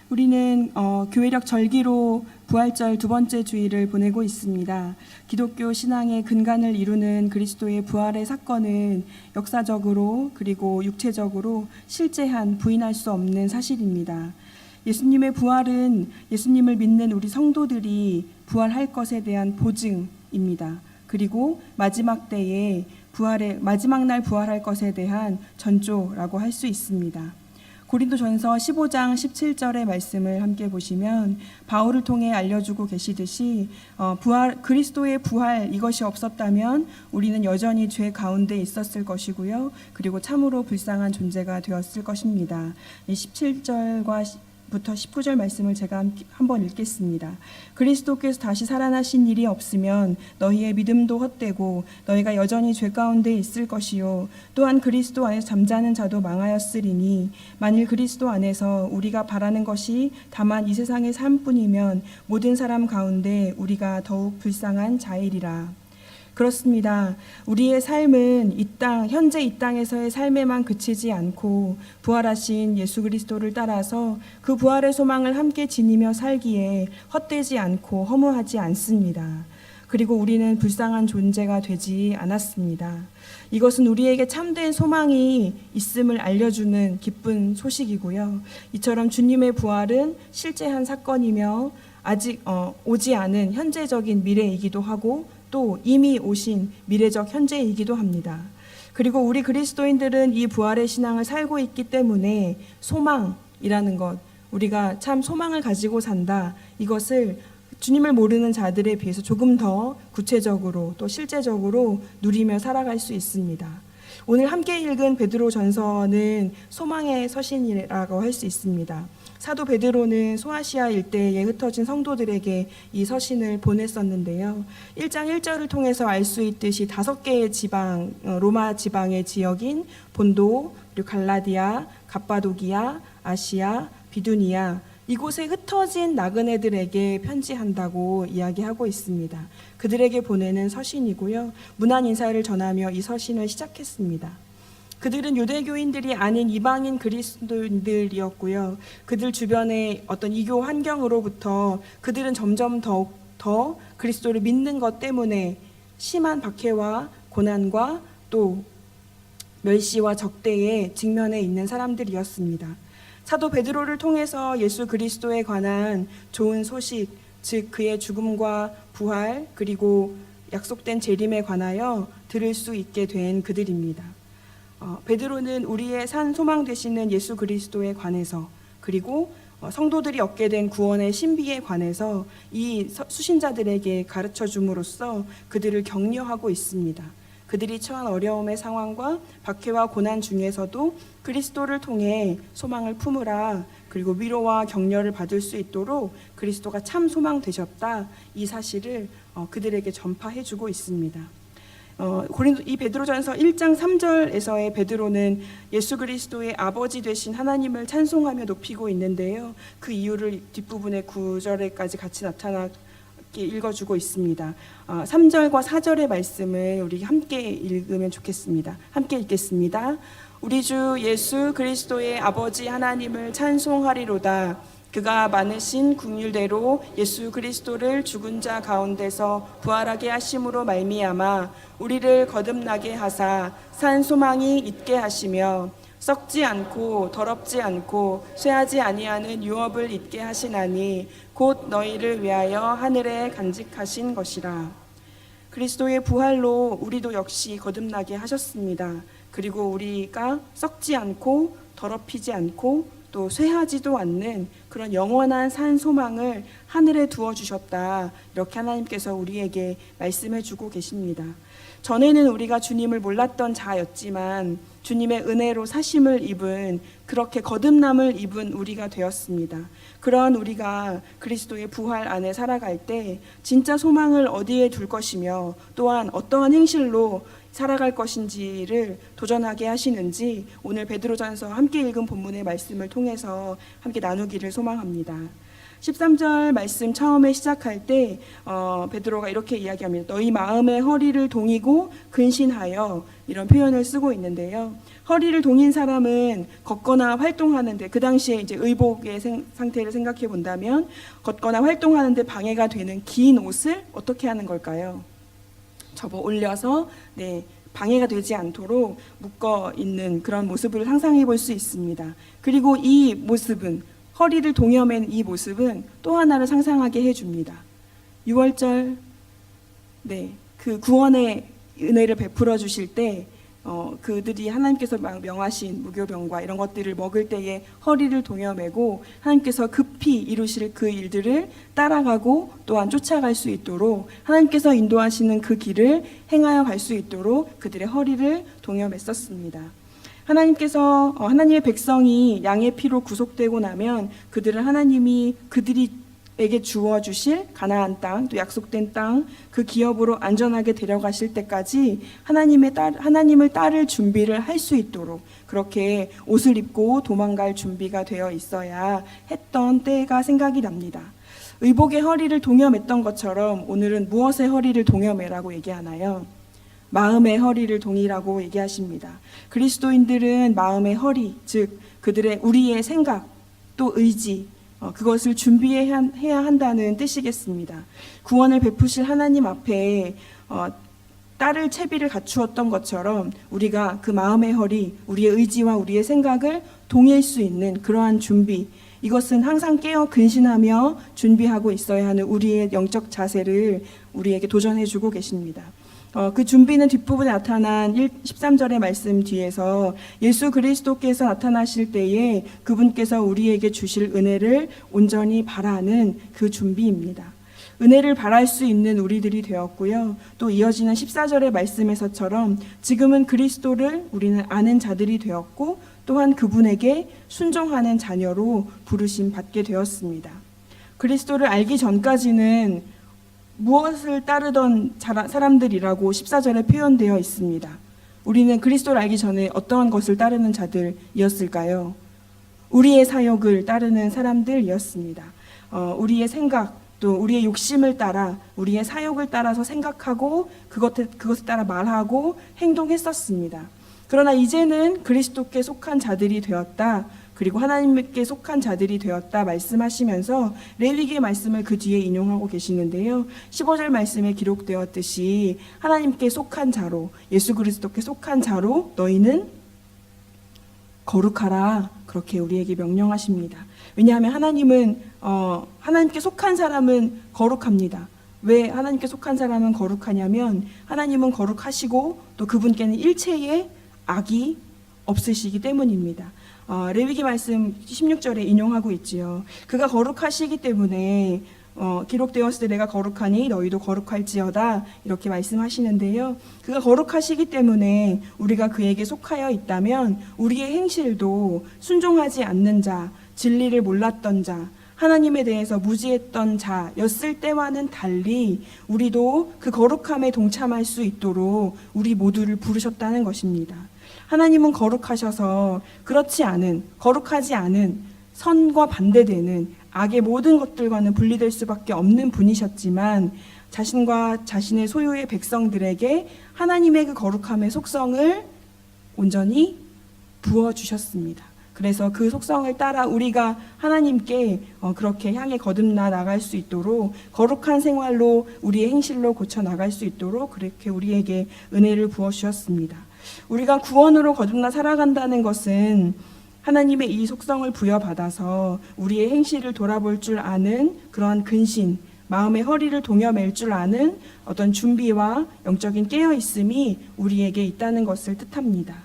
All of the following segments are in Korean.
우리는 교회력 절기로 부활절 두 번째 주일을 보내고 있습니다. 기독교 신앙의 근간을 이루는 그리스도의 부활의 사건은 역사적으로 그리고 육체적으로 실제한 부인할 수 없는 사실입니다. 예수님의 부활은 예수님을 믿는 우리 성도들이 부활할 것에 대한 보증입니다. 그리고 마지막 때에 마지막 날 부활할 것에 대한 전조라고 할 수 있습니다. 고린도전서 15장 17절의 말씀을 함께 보시면 바울을 통해 알려주고 계시듯이 그리스도의 부활 이것이 없었다면 우리는 여전히 죄 가운데 있었을 것이고요. 그리고 참으로 불쌍한 존재가 되었을 것입니다. 17절과 부터 19절 말씀을 제가 한번 읽겠습니다. 그리스도께서 다시 살아나신 일이 없으면 너희의 믿음도 헛되고 너희가 여전히 죄 가운데 있을 것이요 또한 그리스도 안에서 잠자는 자도 망하였으리니 만일 그리스도 안에서 우리가 바라는 것이 다만 이 세상의 삶뿐이면 모든 사람 가운데 우리가 더욱 불쌍한 자이리라. 그렇습니다. 우리의 삶은 현재 이 땅에서의 삶에만 그치지 않고 부활하신 예수 그리스도를 따라서 그 부활의 소망을 함께 지니며 살기에 헛되지 않고 허무하지 않습니다. 그리고 우리는 불쌍한 존재가 되지 않았습니다. 이것은 우리에게 참된 소망이 있음을 알려주는 기쁜 소식이고요. 이처럼 주님의 부활은 실제한 사건이며 아직 오지 않은 현재적인 미래이기도 하고 또 이미 오신 미래적 현재이기도 합니다. 그리고 우리 그리스도인들은 이 부활의 신앙을 살고 있기 때문에 소망이라는 것, 우리가 참 소망을 가지고 산다, 이것을 주님을 모르는 자들에 비해서 조금 더 구체적으로 또 실제적으로 누리며 살아갈 수 있습니다. 오늘 함께 읽은 베드로전서는 소망의 서신이라고 할 수 있습니다. 사도 베드로는 소아시아 일대에 흩어진 성도들에게 이 서신을 보냈었는데요. 1장 1절을 통해서 알 수 있듯이 5개의 지방, 로마 지방의 지역인 본도, 그리고 갈라디아, 갑바도기아, 아시아, 비두니아, 이곳에 흩어진 나그네들에게 편지한다고 이야기하고 있습니다. 그들에게 보내는 서신이고요. 문안 인사를 전하며 이 서신을 시작했습니다. 그들은 유대교인들이 아닌 이방인 그리스도인들이었고요. 그들 주변의 어떤 이교 환경으로부터 그들은 점점 더 그리스도를 믿는 것 때문에 심한 박해와 고난과 또 멸시와 적대에 직면해 있는 사람들이었습니다. 사도 베드로를 통해서 예수 그리스도에 관한 좋은 소식, 즉 그의 죽음과 부활 그리고 약속된 재림에 관하여 들을 수 있게 된 그들입니다. 베드로는 우리의 산 소망 되시는 예수 그리스도에 관해서 그리고 성도들이 얻게 된 구원의 신비에 관해서 이 수신자들에게 가르쳐 줌으로써 그들을 격려하고 있습니다. 그들이 처한 어려움의 상황과 박해와 고난 중에서도 그리스도를 통해 소망을 품으라, 그리고 위로와 격려를 받을 수 있도록 그리스도가 참 소망 되셨다, 이 사실을 그들에게 전파해주고 있습니다. 이 베드로전서 1장 3절에서의 베드로는 예수 그리스도의 아버지 되신 하나님을 찬송하며 높이고 있는데요. 그 이유를 뒷부분의 9절에까지 같이 나타나게 읽어주고 있습니다. 3절과 4절의 말씀을 우리 함께 읽으면 좋겠습니다. 함께 읽겠습니다. 우리 주 예수 그리스도의 아버지 하나님을 찬송하리로다. 그가 많으신 긍휼대로 예수 그리스도를 죽은 자 가운데서 부활하게 하심으로 말미암아 우리를 거듭나게 하사 산 소망이 있게 하시며 썩지 않고 더럽지 않고 쇠하지 아니하는 유업을 있게 하시나니 곧 너희를 위하여 하늘에 간직하신 것이라. 그리스도의 부활로 우리도 역시 거듭나게 하셨습니다. 그리고 우리가 썩지 않고 더럽히지 않고 또 쇠하지도 않는 그런 영원한 산 소망을 하늘에 두어 주셨다, 이렇게 하나님께서 우리에게 말씀해 주고 계십니다. 전에는 우리가 주님을 몰랐던 자였지만 주님의 은혜로 사심을 입은, 그렇게 거듭남을 입은 우리가 되었습니다. 그러한 우리가 그리스도의 부활 안에 살아갈 때 진짜 소망을 어디에 둘 것이며 또한 어떠한 행실로 살아갈 것인지를 도전하게 하시는지 오늘 베드로전서 함께 읽은 본문의 말씀을 통해서 함께 나누기를 소망합니다. 13절 말씀 처음에 시작할 때 베드로가 이렇게 이야기합니다. 너희 마음의 허리를 동이고 근신하여, 이런 표현을 쓰고 있는데요. 허리를 동인 사람은 걷거나 활동하는데, 그 당시에 이제 의복의 상태를 생각해 본다면 걷거나 활동하는데 방해가 되는 긴 옷을 어떻게 하는 걸까요? 접어 올려서 방해가 되지 않도록 묶어 있는 그런 모습을 상상해 볼 수 있습니다. 그리고 이 모습은, 허리를 동여맨 이 모습은 또 하나를 상상하게 해줍니다. 6월절, 그 구원의 은혜를 베풀어 주실 때 그들이 하나님께서 명하신 무교병과 이런 것들을 먹을 때에 허리를 동여매고 하나님께서 급히 이루실 그 일들을 따라가고 또한 쫓아갈 수 있도록, 하나님께서 인도하시는 그 길을 행하여 갈 수 있도록 그들의 허리를 동여맸었습니다. 하나님께서 하나님의 백성이 양의 피로 구속되고 나면 그들은 하나님이 그들에게 주어 주실 가나안 땅, 또 약속된 땅, 그 기업으로 안전하게 데려가실 때까지 하나님을 따를 준비를 할 수 있도록 그렇게 옷을 입고 도망갈 준비가 되어 있어야 했던 때가 생각이 납니다. 의복의 허리를 동여맸던 것처럼 오늘은 무엇의 허리를 동여매라고 얘기하나요? 마음의 허리를 동이라고 얘기하십니다. 그리스도인들은 마음의 허리, 즉 우리의 생각 또 의지, 그것을 준비해야 한다는 뜻이겠습니다. 구원을 베푸실 하나님 앞에 따를 채비를 갖추었던 것처럼 우리가 그 마음의 허리, 우리의 의지와 우리의 생각을 동일 수 있는 그러한 준비, 이것은 항상 깨어 근신하며 준비하고 있어야 하는 우리의 영적 자세를 우리에게 도전해 주고 계십니다. 그 준비는 뒷부분에 나타난 13절의 말씀 뒤에서 예수 그리스도께서 나타나실 때에 그분께서 우리에게 주실 은혜를 온전히 바라는 그 준비입니다. 은혜를 바랄 수 있는 우리들이 되었고요. 또 이어지는 14절의 말씀에서처럼 지금은 그리스도를 우리는 아는 자들이 되었고 또한 그분에게 순종하는 자녀로 부르심 받게 되었습니다. 그리스도를 알기 전까지는 무엇을 따르던 사람들이라고 14절에 표현되어 있습니다. 우리는 그리스도를 알기 전에 어떠한 것을 따르는 자들이었을까요? 우리의 사욕을 따르는 사람들이었습니다. 우리의 생각, 또 우리의 욕심을 따라, 우리의 사욕을 따라서 생각하고 그것에 따라 말하고 행동했었습니다. 그러나 이제는 그리스도께 속한 자들이 되었다, 그리고 하나님께 속한 자들이 되었다 말씀하시면서 레위기의 말씀을 그 뒤에 인용하고 계시는데요. 15절 말씀에 기록되었듯이 하나님께 속한 자로, 예수 그리스도께 속한 자로 너희는 거룩하라, 그렇게 우리에게 명령하십니다. 왜냐하면 하나님께 속한 사람은 거룩합니다. 왜 하나님께 속한 사람은 거룩하냐면 하나님은 거룩하시고 또 그분께는 일체의 악이 없으시기 때문입니다. 레위기 말씀 16절에 인용하고 있지요. 그가 거룩하시기 때문에 기록되었을 때 내가 거룩하니 너희도 거룩할지어다, 이렇게 말씀하시는데요. 그가 거룩하시기 때문에 우리가 그에게 속하여 있다면 우리의 행실도 순종하지 않는 자, 진리를 몰랐던 자, 하나님에 대해서 무지했던 자였을 때와는 달리 우리도 그 거룩함에 동참할 수 있도록 우리 모두를 부르셨다는 것입니다. 하나님은 거룩하셔서 거룩하지 않은 선과 반대되는 악의 모든 것들과는 분리될 수밖에 없는 분이셨지만 자신과 자신의 소유의 백성들에게 하나님의 그 거룩함의 속성을 온전히 부어주셨습니다. 그래서 그 속성을 따라 우리가 하나님께 그렇게 향해 거듭나 나갈 수 있도록, 거룩한 생활로 우리의 행실로 고쳐 나갈 수 있도록 그렇게 우리에게 은혜를 부어주셨습니다. 우리가 구원으로 거듭나 살아간다는 것은 하나님의 이 속성을 부여받아서 우리의 행실을 돌아볼 줄 아는 그러한 근신, 마음의 허리를 동여맬 줄 아는 어떤 준비와 영적인 깨어있음이 우리에게 있다는 것을 뜻합니다.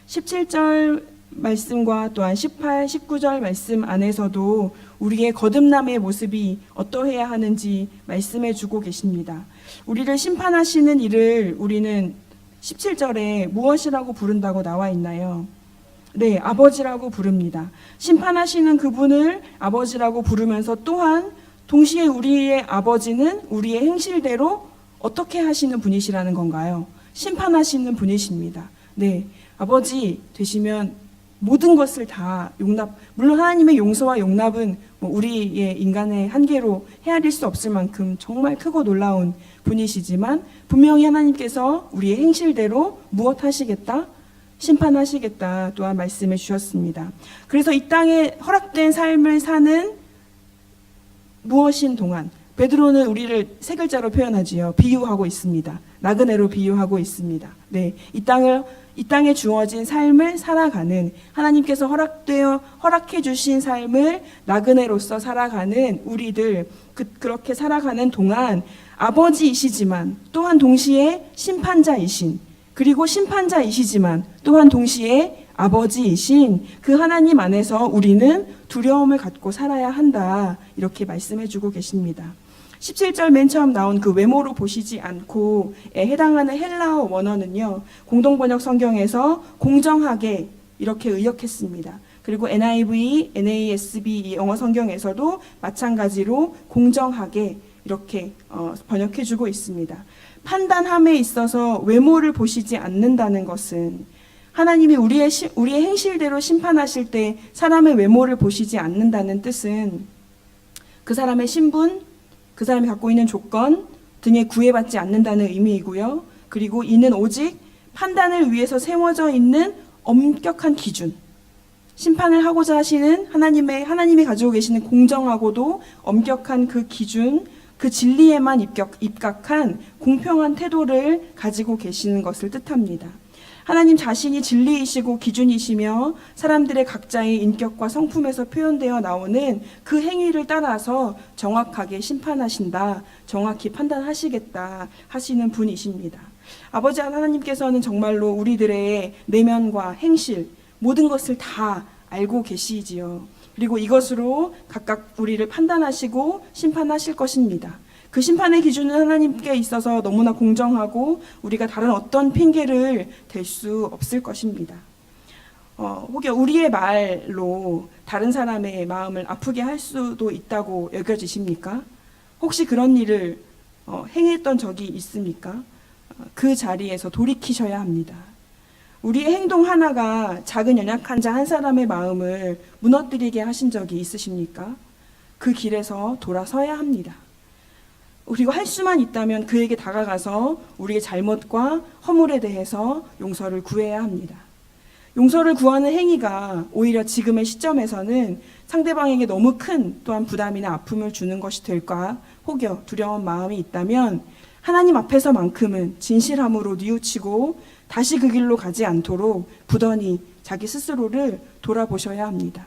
17절 말씀과 또한 18, 19절 말씀 안에서도 우리의 거듭남의 모습이 어떠해야 하는지 말씀해 주고 계십니다. 우리를 심판하시는 이를 우리는 17절에 무엇이라고 부른다고 나와 있나요? 네, 아버지라고 부릅니다. 심판하시는 그분을 아버지라고 부르면서 또한 동시에 우리의 아버지는 우리의 행실대로 어떻게 하시는 분이시라는 건가요? 심판하시는 분이십니다. 네, 아버지 되시면 모든 것을 다 물론 하나님의 용서와 용납은 우리의 인간의 한계로 헤아릴 수 없을 만큼 정말 크고 놀라운 분이시지만, 분명히 하나님께서 우리의 행실대로 무엇 하시겠다? 심판하시겠다 또한 말씀해 주셨습니다. 그래서 이 땅에 허락된 삶을 사는 무엇인 동안, 베드로는 우리를 세 글자로 표현하지요. 비유하고 있습니다. 나그네로 비유하고 있습니다. 네, 이 땅에 주어진 삶을 살아가는, 하나님께서 허락해 주신 삶을 나그네로서 살아가는 우리들, 그렇게 살아가는 동안 아버지이시지만 또한 동시에 심판자이신, 그리고 심판자이시지만 또한 동시에 아버지이신 그 하나님 안에서 우리는 두려움을 갖고 살아야 한다, 이렇게 말씀해 주고 계십니다. 17절 맨 처음 나온 그 외모로 보시지 않고에 해당하는 헬라어 원어는요, 공동번역 성경에서 공정하게 이렇게 의역했습니다. 그리고 NIV, NASB 이 영어 성경에서도 마찬가지로 공정하게 이렇게 번역해 주고 있습니다. 판단함에 있어서 외모를 보시지 않는다는 것은, 하나님이 우리의 행실대로 심판하실 때 사람의 외모를 보시지 않는다는 뜻은 그 사람의 신분, 그 사람이 갖고 있는 조건 등에 구애받지 않는다는 의미이고요. 그리고 이는 오직 판단을 위해서 세워져 있는 엄격한 기준, 심판을 하고자 하시는 하나님이 가지고 계시는 공정하고도 엄격한 그 기준, 그 진리에만 입각한 공평한 태도를 가지고 계시는 것을 뜻합니다. 하나님 자신이 진리이시고 기준이시며 사람들의 각자의 인격과 성품에서 표현되어 나오는 그 행위를 따라서 정확하게 심판하신다, 정확히 판단하시겠다 하시는 분이십니다. 아버지 하나님께서는 정말로 우리들의 내면과 행실, 모든 것을 다 알고 계시지요. 그리고 이것으로 각각 우리를 판단하시고 심판하실 것입니다. 그 심판의 기준은 하나님께 있어서 너무나 공정하고 우리가 다른 어떤 핑계를 댈 수 없을 것입니다. 혹여 우리의 말로 다른 사람의 마음을 아프게 할 수도 있다고 여겨지십니까? 혹시 그런 일을 행했던 적이 있습니까? 그 자리에서 돌이키셔야 합니다. 우리의 행동 하나가 작은 연약한 자 한 사람의 마음을 무너뜨리게 하신 적이 있으십니까? 그 길에서 돌아서야 합니다. 그리고 할 수만 있다면 그에게 다가가서 우리의 잘못과 허물에 대해서 용서를 구해야 합니다. 용서를 구하는 행위가 오히려 지금의 시점에서는 상대방에게 너무 큰 또한 부담이나 아픔을 주는 것이 될까 혹여 두려운 마음이 있다면 하나님 앞에서만큼은 진실함으로 뉘우치고 다시 그 길로 가지 않도록 부단히 자기 스스로를 돌아보셔야 합니다.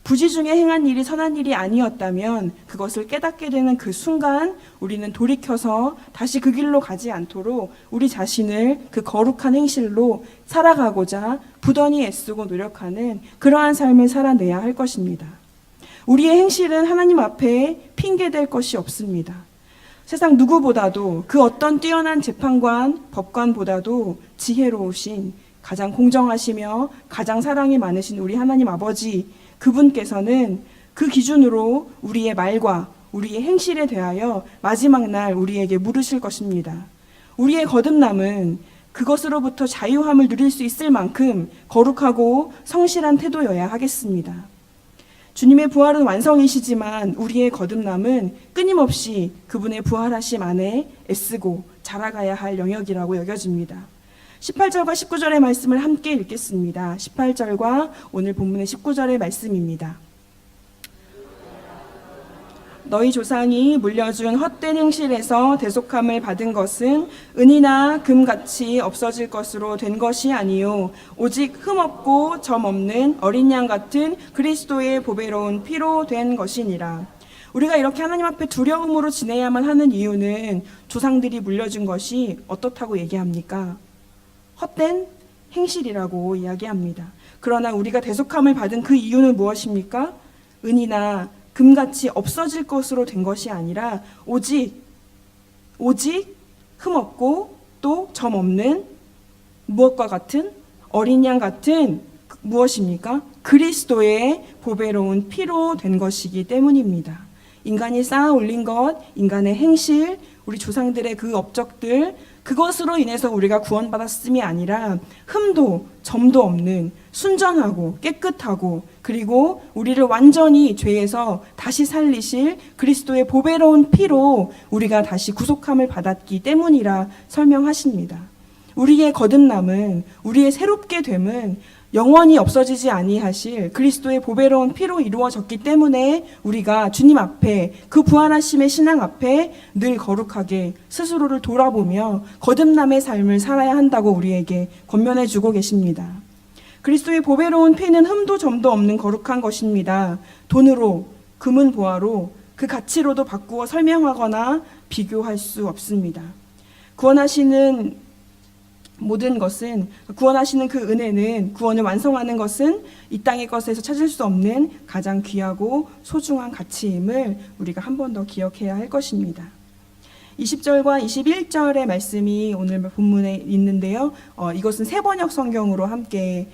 부지 중에 행한 일이 선한 일이 아니었다면 그것을 깨닫게 되는 그 순간 우리는 돌이켜서 다시 그 길로 가지 않도록 우리 자신을 그 거룩한 행실로 살아가고자 부단히 애쓰고 노력하는 그러한 삶을 살아내야 할 것입니다. 우리의 행실은 하나님 앞에 핑계될 것이 없습니다. 세상 누구보다도 그 어떤 뛰어난 재판관, 법관보다도 지혜로우신, 가장 공정하시며 가장 사랑이 많으신 우리 하나님 아버지, 그분께서는 그 기준으로 우리의 말과 우리의 행실에 대하여 마지막 날 우리에게 물으실 것입니다. 우리의 거듭남은 그것으로부터 자유함을 누릴 수 있을 만큼 거룩하고 성실한 태도여야 하겠습니다. 주님의 부활은 완성이시지만 우리의 거듭남은 끊임없이 그분의 부활하심 안에 애쓰고 자라가야 할 영역이라고 여겨집니다. 18절과 19절의 말씀을 함께 읽겠습니다. 18절과 오늘 본문의 19절의 말씀입니다. 너희 조상이 물려준 헛된 행실에서 대속함을 받은 것은 은이나 금같이 없어질 것으로 된 것이 아니요 오직 흠없고 점없는 어린 양 같은 그리스도의 보배로운 피로 된 것이니라. 우리가 이렇게 하나님 앞에 두려움으로 지내야만 하는 이유는 조상들이 물려준 것이 어떻다고 얘기합니까? 헛된 행실이라고 이야기합니다. 그러나 우리가 대속함을 받은 그 이유는 무엇입니까? 은이나 금같이 없어질 것으로 된 것이 아니라 오직 흠없고 또 점없는 무엇과 같은 어린 양 같은 무엇입니까? 그리스도의 보배로운 피로 된 것이기 때문입니다. 인간이 쌓아 올린 것, 인간의 행실, 우리 조상들의 그 업적들, 그것으로 인해서 우리가 구원받았음이 아니라 흠도 점도 없는 순전하고 깨끗하고 그리고 우리를 완전히 죄에서 다시 살리실 그리스도의 보배로운 피로 우리가 다시 구속함을 받았기 때문이라 설명하십니다. 우리의 거듭남은, 우리의 새롭게 됨은 영원히 없어지지 아니하실 그리스도의 보배로운 피로 이루어졌기 때문에 우리가 주님 앞에, 그 부활하심의 신앙 앞에 늘 거룩하게 스스로를 돌아보며 거듭남의 삶을 살아야 한다고 우리에게 권면해 주고 계십니다. 그리스도의 보배로운 피는 흠도 점도 없는 거룩한 것입니다. 돈으로, 금은 보화로, 그 가치로도 바꾸어 설명하거나 비교할 수 없습니다. 구원하시는 모든 것은, 구원하시는 그 은혜는, 구원을 완성하는 것은 이 땅의 것에서 찾을 수 없는 가장 귀하고 소중한 가치임을 우리가 한 번 더 기억해야 할 것입니다. 20절과 21절의 말씀이 오늘 본문에 있는데요. 이것은 세번역 성경으로 함께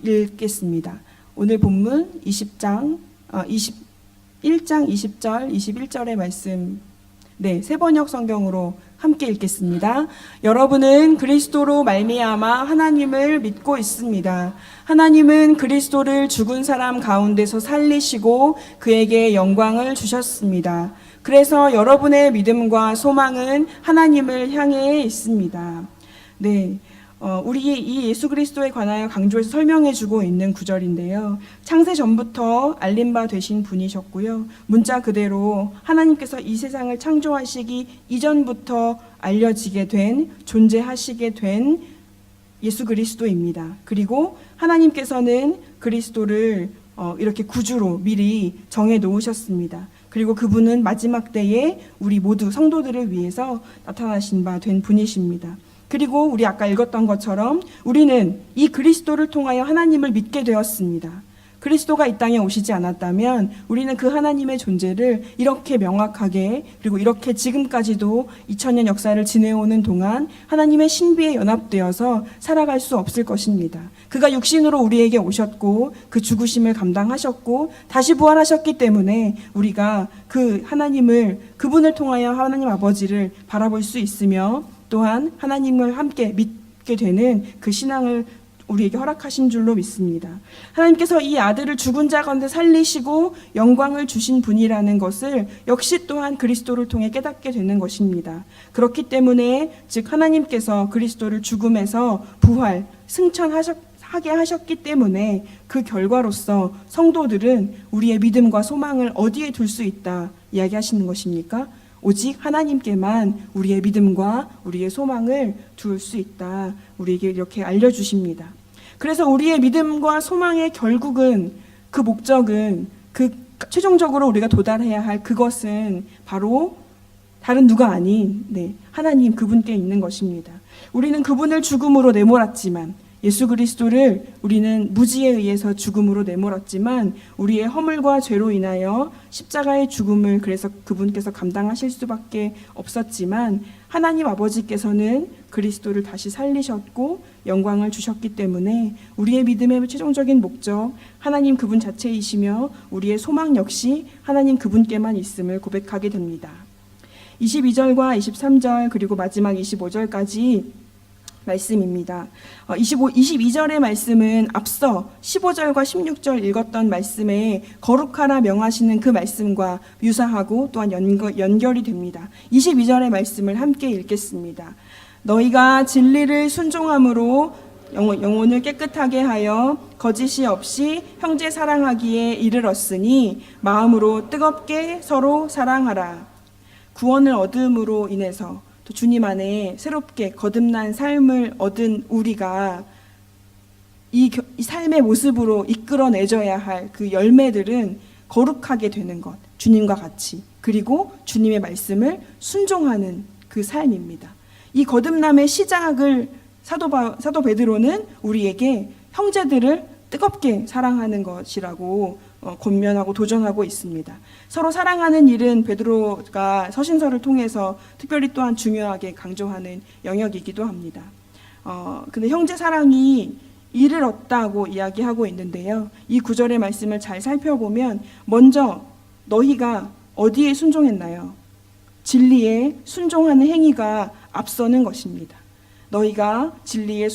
읽겠습니다. 오늘 본문 21장 20절, 21절의 말씀, 세번역 성경으로 함께 읽겠습니다. 여러분은 그리스도로 말미암아 하나님을 믿고 있습니다. 하나님은 그리스도를 죽은 사람 가운데서 살리시고 그에게 영광을 주셨습니다. 그래서 여러분의 믿음과 소망은 하나님을 향해 있습니다. 우리 이 예수 그리스도에 관하여 강조해서 설명해 주고 있는 구절인데요. 창세 전부터 알린 바 되신 분이셨고요. 문자 그대로 하나님께서 이 세상을 창조하시기 이전부터 알려지게 된, 존재하시게 된 예수 그리스도입니다. 그리고 하나님께서는 그리스도를 이렇게 구주로 미리 정해 놓으셨습니다. 그리고 그분은 마지막 때에 우리 모두 성도들을 위해서 나타나신 바 된 분이십니다. 그리고 우리 아까 읽었던 것처럼 우리는 이 그리스도를 통하여 하나님을 믿게 되었습니다. 그리스도가 이 땅에 오시지 않았다면 우리는 그 하나님의 존재를 이렇게 명확하게, 그리고 이렇게 지금까지도 2000년 역사를 지내오는 동안 하나님의 신비에 연합되어서 살아갈 수 없을 것입니다. 그가 육신으로 우리에게 오셨고 그 죽으심을 감당하셨고 다시 부활하셨기 때문에 우리가 그 하나님을, 그분을 통하여 하나님 아버지를 바라볼 수 있으며 또한 하나님을 함께 믿게 되는 그 신앙을 우리에게 허락하신 줄로 믿습니다. 하나님께서 이 아들을 죽은 자 가운데 살리시고 영광을 주신 분이라는 것을 역시 또한 그리스도를 통해 깨닫게 되는 것입니다. 그렇기 때문에 즉 하나님께서 그리스도를 죽음에서 부활, 승천하게 하셨기 때문에 그 결과로서 성도들은 우리의 믿음과 소망을 어디에 둘 수 있다 이야기하시는 것입니까? 오직 하나님께만 우리의 믿음과 우리의 소망을 둘 수 있다. 우리에게 이렇게 알려주십니다. 그래서 우리의 믿음과 소망의 결국은, 그 목적은, 그 최종적으로 우리가 도달해야 할 그것은 바로 다른 누가 아닌 하나님 그분께 있는 것입니다. 우리는 그분을 죽음으로 내몰았지만, 예수 그리스도를 우리는 무지에 의해서 죽음으로 내몰았지만 우리의 허물과 죄로 인하여 십자가의 죽음을 그래서 그분께서 감당하실 수밖에 없었지만 하나님 아버지께서는 그리스도를 다시 살리셨고 영광을 주셨기 때문에 우리의 믿음의 최종적인 목적, 하나님 그분 자체이시며 우리의 소망 역시 하나님 그분께만 있음을 고백하게 됩니다. 22절과 23절 그리고 마지막 25절까지 말씀입니다. 22절의 말씀은 앞서 15절과 16절 읽었던 말씀에 거룩하라 명하시는 그 말씀과 유사하고 또한 연결이 됩니다. 22절의 말씀을 함께 읽겠습니다. 너희가 진리를 순종함으로 영혼을 깨끗하게 하여 거짓이 없이 형제 사랑하기에 이르렀으니 마음으로 뜨겁게 서로 사랑하라. 구원을 얻음으로 인해서 또 주님 안에 새롭게 거듭난 삶을 얻은 우리가 이 삶의 모습으로 이끌어내줘야 할 그 열매들은 거룩하게 되는 것, 주님과 같이, 그리고 주님의 말씀을 순종하는 그 삶입니다. 이 거듭남의 시작을 사도 베드로는 우리에게 형제들을 뜨겁게 사랑하는 것이라고 권면하고 도전하고 있습니다. 서로 사랑하는 일은 베드로가 서신서를 통해서 특별히 또한 중요하게 강조하는 영역이기도 합니다. 근데 형제 사랑이 이를 얻다고 이야기하고 있는데요. 이 구절의 말씀을 잘 살펴보면 먼저 너희가 어디에 순종했나요? 진리에 순종하는 행위가 앞서는 것입니다. 너희가 진리에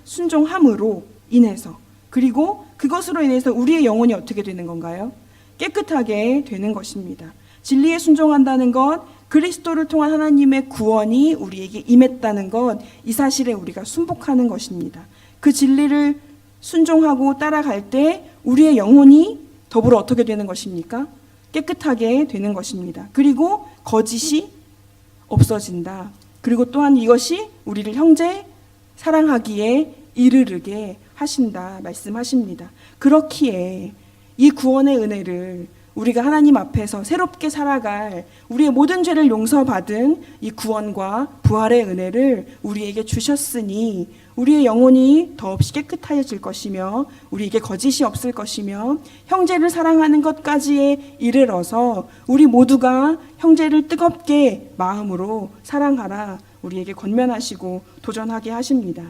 순종함으로 인해서, 그리고 그것으로 인해서 우리의 영혼이 어떻게 되는 건가요? 깨끗하게 되는 것입니다. 진리에 순종한다는 것, 그리스도를 통한 하나님의 구원이 우리에게 임했다는 것, 이 사실에 우리가 순복하는 것입니다. 그 진리를 순종하고 따라갈 때 우리의 영혼이 더불어 어떻게 되는 것입니까? 깨끗하게 되는 것입니다. 그리고 거짓이 없어진다. 그리고 또한 이것이 우리를 형제 사랑하기에 이르르게 하신다 말씀하십니다. 그렇기에 이 구원의 은혜를 우리가 하나님 앞에서 새롭게 살아갈, 우리의 모든 죄를 용서받은 이 구원과 부활의 은혜를 우리에게 주셨으니 우리의 영혼이 더없이 깨끗해질 것이며 우리에게 거짓이 없을 것이며 형제를 사랑하는 것까지에 이르러서 우리 모두가 형제를 뜨겁게 마음으로 사랑하라 우리에게 권면하시고 도전하게 하십니다.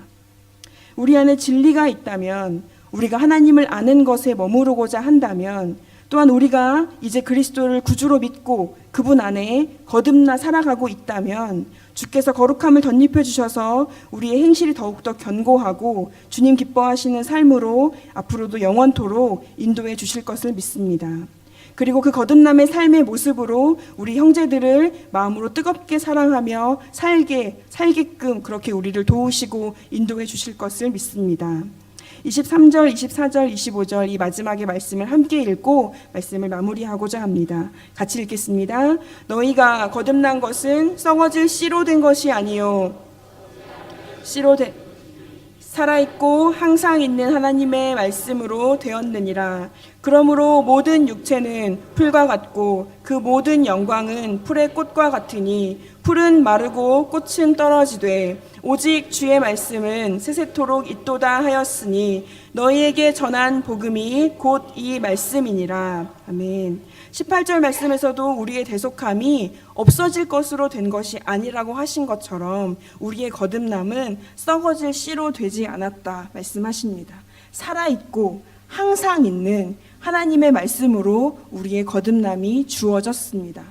우리 안에 진리가 있다면, 우리가 하나님을 아는 것에 머무르고자 한다면, 또한 우리가 이제 그리스도를 구주로 믿고 그분 안에 거듭나 살아가고 있다면 주께서 거룩함을 덧입혀 주셔서 우리의 행실이 더욱더 견고하고 주님 기뻐하시는 삶으로 앞으로도 영원토록 인도해 주실 것을 믿습니다. 그리고 그 거듭남의 삶의 모습으로 우리 형제들을 마음으로 뜨겁게 사랑하며 살게끔 그렇게 우리를 도우시고 인도해 주실 것을 믿습니다. 23절, 24절, 25절 이 마지막의 말씀을 함께 읽고 말씀을 마무리하고자 합니다. 같이 읽겠습니다. 너희가 거듭난 것은 썩어질 씨로 된 것이 아니요 살아있고 항상 있는 하나님의 말씀으로 되었느니라. 그러므로 모든 육체는 풀과 같고 그 모든 영광은 풀의 꽃과 같으니 풀은 마르고 꽃은 떨어지되 오직 주의 말씀은 세세토록 있도다 하였으니 너희에게 전한 복음이 곧 이 말씀이니라. 아멘. 18절 말씀에서도 우리의 대속함이 없어질 것으로 된 것이 아니라고 하신 것처럼 우리의 거듭남은 썩어질 씨로 되지 않았다 말씀하십니다. 살아있고 항상 있는 하나님의 말씀으로 우리의 거듭남이 주어졌습니다.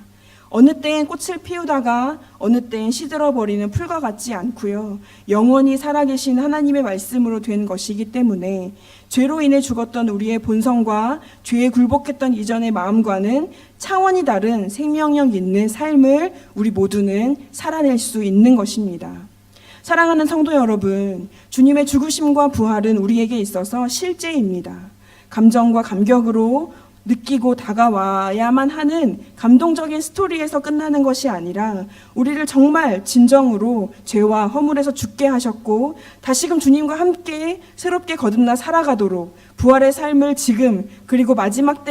어느 때엔 꽃을 피우다가 어느 때엔 시들어버리는 풀과 같지 않고요. 영원히 살아계신 하나님의 말씀으로 된 것이기 때문에 죄로 인해 죽었던 우리의 본성과 죄에 굴복했던 이전의 마음과는 차원이 다른 생명력 있는 삶을 우리 모두는 살아낼 수 있는 것입니다. 사랑하는 성도 여러분, 주님의 죽으심과 부활은 우리에게 있어서 실제입니다. 감정과 감격으로 느끼고 다가와야만 하는 감동적인 스토리에서 끝나는 것이 아니라 우리를 정말 진정으로 죄와 허물에서 죽게 하셨고 다시금 주님과 함께 새롭게 거듭나 살아가도록 부활의 삶을 지금 그리고 마지막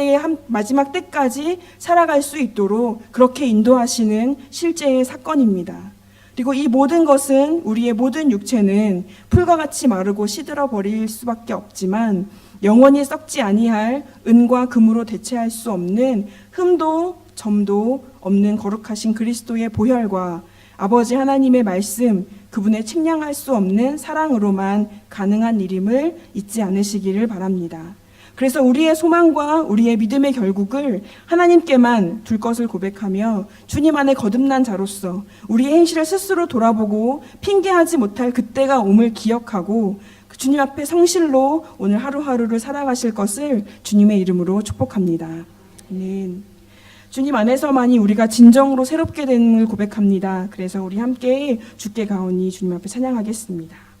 때까지 살아갈 수 있도록 그렇게 인도하시는 실제의 사건입니다. 그리고 이 모든 것은 우리의 모든 육체는 풀과 같이 마르고 시들어 버릴 수밖에 없지만 영원히 썩지 아니할 은과 금으로 대체할 수 없는 흠도 점도 없는 거룩하신 그리스도의 보혈과 아버지 하나님의 말씀, 그분의 측량할 수 없는 사랑으로만 가능한 일임을 잊지 않으시기를 바랍니다. 그래서 우리의 소망과 우리의 믿음의 결국을 하나님께만 둘 것을 고백하며 주님 안에 거듭난 자로서 우리의 행실을 스스로 돌아보고 핑계하지 못할 그때가 옴을 기억하고 주님 앞에 성실로 오늘 하루하루를 살아가실 것을 주님의 이름으로 축복합니다. 아멘. 주님 안에서만이 우리가 진정으로 새롭게 됨을 고백합니다. 그래서 우리 함께 주께 가오니 주님 앞에 찬양하겠습니다.